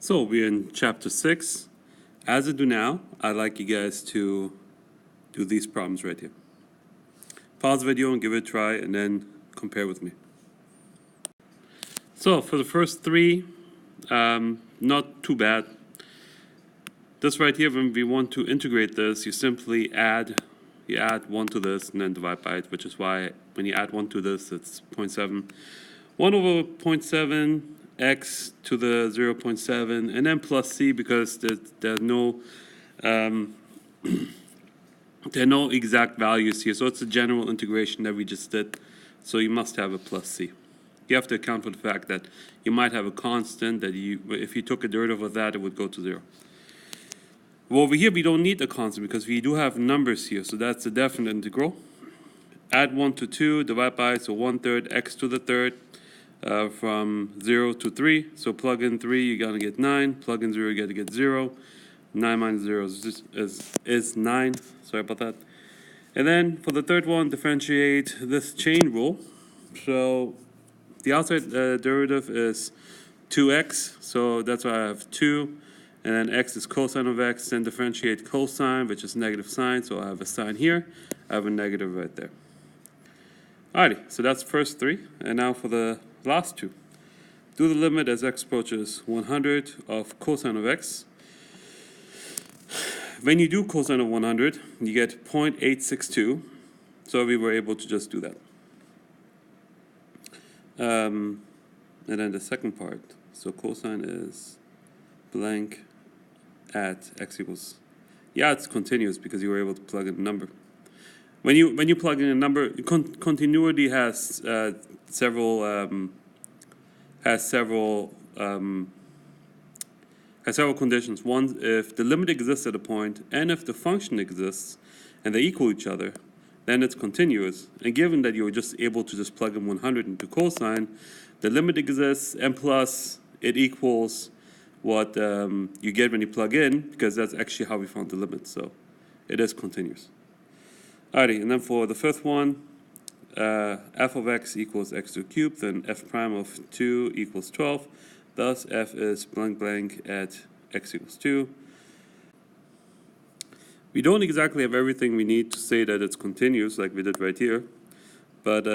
So we're in chapter 6. As I do now, I'd like you guys to do these problems right here. Pause the video and give it a try and then compare with me. So for the first three, not too bad. This right here, when we want to integrate this, you simply add 1 to this and then divide by it, which is why when you add 1 to this, it's 0.7. 1 over 0.7 x to the 0.7 and then plus c, because there are no exact values here, so it's a general integration that we just did, so you must have a plus c. You have to account for the fact that you might have a constant that if you took a derivative of that, it would go to 0. Well, over here we don't need a constant because we do have numbers here, so that's a definite integral. Add 1 to 2, divide by, so 1/3 x to the third, from 0 to 3. So plug in 3, you're going to get 9. Plug in 0, you're going to get 0. 9 minus 0 is 9. Sorry about that. And then for the third one, differentiate this chain rule. So the outside derivative is 2x, so that's why I have 2. And then x is cosine of x, then differentiate cosine, which is negative sign, so I have a sign here, I have a negative right there. Alrighty, so that's the first three, and now for the last two. Do the limit as x approaches 100 of cosine of x. When you do cosine of 100, you get 0.862, so we were able to just do that. And then the second part, so cosine is blank at x equals, it's continuous because you were able to plug in a number. When you plug in a number, continuity has several conditions. One, if the limit exists at a point, and if the function exists, and they equal each other, then it's continuous. And given that you were just able to just plug in 100 into cosine, the limit exists, and plus it equals what you get when you plug in, because that's actually how we found the limit. So it is continuous. Alrighty, and then for the fifth one, f of x equals x2 cubed, then f prime of 2 equals 12. Thus, f is blank blank at x equals 2. We don't exactly have everything we need to say that it's continuous, like we did right here. But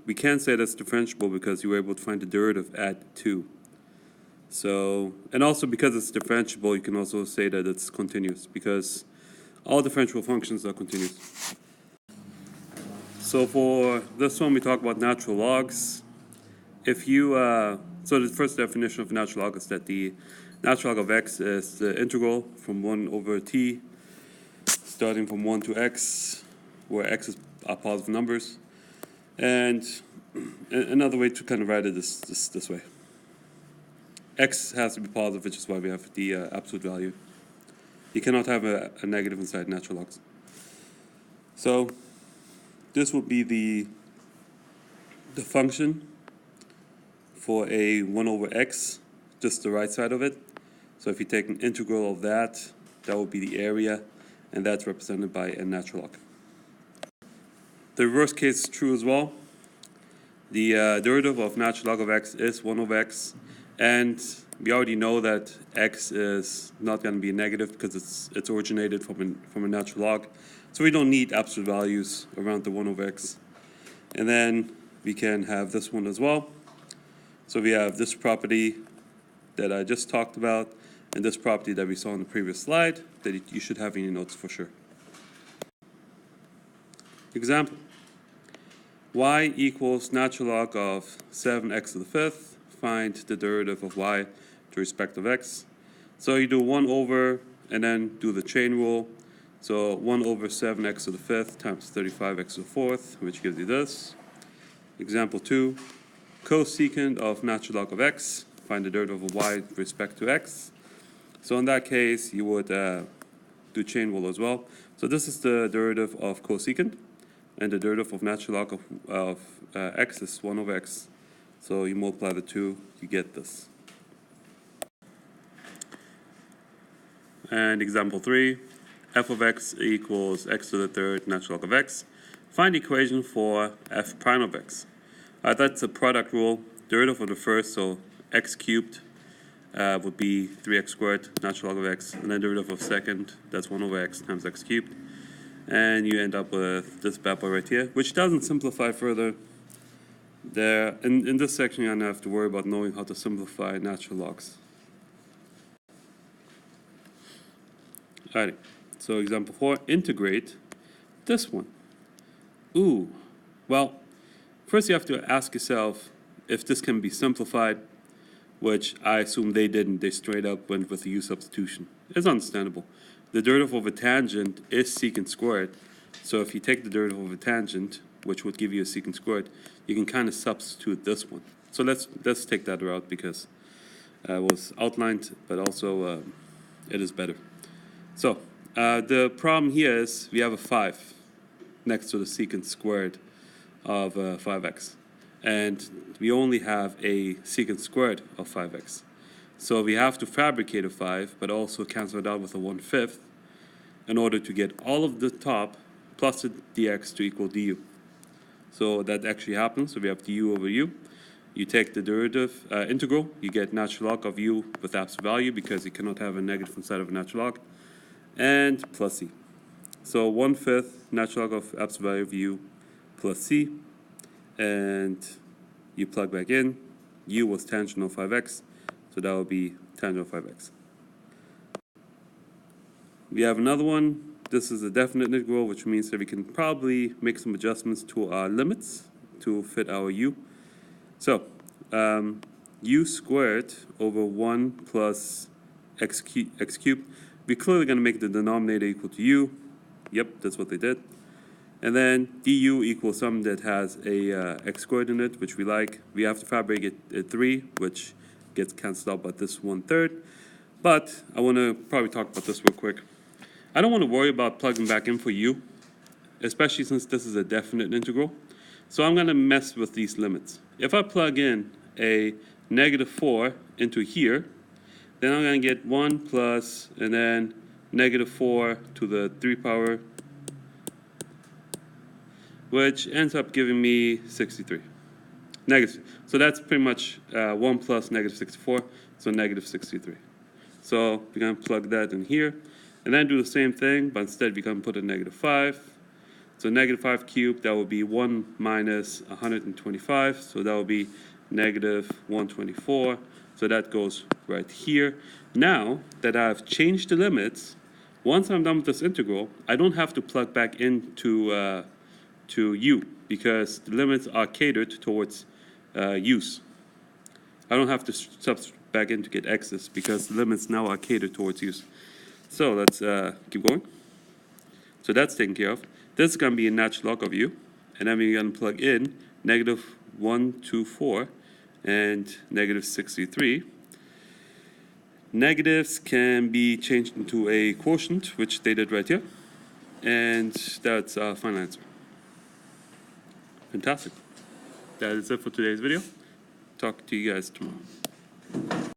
we can say that's differentiable because you were able to find the derivative at 2. So, and also because it's differentiable, you can also say that it's continuous because all differentiable functions are continuous. So for this one, we talk about natural logs. If you, so the first definition of natural log is that the natural log of x is the integral from 1 over t, starting from 1 to x, where x are positive numbers. And another way to kind of write it is this way. X has to be positive, which is why we have the absolute value. You cannot have a negative inside natural logs. So this would be the function for a 1 over x, just the right side of it. So if you take an integral of that, that would be the area, and that's represented by a natural log. The reverse case is true as well. The derivative of natural log of x is 1 over x, and we already know that x is not going to be a negative because it's originated from a natural log. So we don't need absolute values around the 1 over x. And then we can have this one as well. So we have this property that I just talked about, and this property that we saw in the previous slide that you should have in your notes for sure. Example. Y equals natural log of 7x to the fifth. Find the derivative of y to respect of x. So you do 1 over and then do the chain rule. So 1 over 7x to the fifth times 35x to the fourth, which gives you this. Example 2, cosecant of natural log of x. Find the derivative of y with respect to x. So in that case, you would do chain rule as well. So this is the derivative of cosecant, and the derivative of natural log of x is 1 over x. So you multiply the two, you get this. And example 3, f of x equals x to the third natural log of x. Find the equation for f prime of x. That's a product rule, derivative of the first, so x cubed would be 3x squared, natural log of x, and then derivative of second, that's 1 over x times x cubed. And you end up with this bad boy right here, which doesn't simplify further. In this section, you're going to have to worry about knowing how to simplify natural logs. Alrighty, so example 4, integrate this one. Ooh, well, first you have to ask yourself if this can be simplified, which I assume they didn't. They straight up went with the u substitution. It's understandable. The derivative of a tangent is secant squared, so if you take the derivative of a tangent, which would give you a secant squared, you can kind of substitute this one. So let's take that route because it was outlined, but also it is better. So the problem here is we have a 5 next to the secant squared of 5x. And we only have a secant squared of 5x. So we have to fabricate a 5, but also cancel it out with a 1/5 in order to get all of the top plus the dx to equal du. So that actually happens. So we have du over u. You take the derivative integral, you get natural log of u with absolute value because you cannot have a negative inside of a natural log, and plus c. So 1/5 natural log of absolute value of u plus c, and you plug back in. U was tangent of 5x, so that would be tangent of 5x. We have another one. This is a definite integral, which means that we can probably make some adjustments to our limits to fit our u. So u squared over 1 plus x cubed. We're clearly going to make the denominator equal to u. Yep, that's what they did. And then du equals something that has a x squared in it, which we like. We have to fabricate a 3, which gets cancelled out by this 1/3. But I want to probably talk about this real quick. I don't want to worry about plugging back in for u, especially since this is a definite integral. So I'm going to mess with these limits. If I plug in a -4 into here, then I'm going to get 1 plus, and then -4 to the 3 power, which ends up giving me 63. Negative. So that's pretty much 1 plus -64, so -63. So we're going to plug that in here, and then do the same thing, but instead we're going to put a -5. So -5 cubed, that would be 1 minus 125, so that would be -124. So that goes right here. Now that I've changed the limits, once I'm done with this integral, I don't have to plug back into to u, because the limits are catered towards u's. I don't have to substitute back in to get x's because the limits now are catered towards u's. So let's keep going. So that's taken care of. This is going to be a natural log of u, and then we're going to plug in -124 and -63. Negatives can be changed into a quotient, which they did right here, and that's our final answer. Fantastic. That is it for today's video. Talk to you guys tomorrow.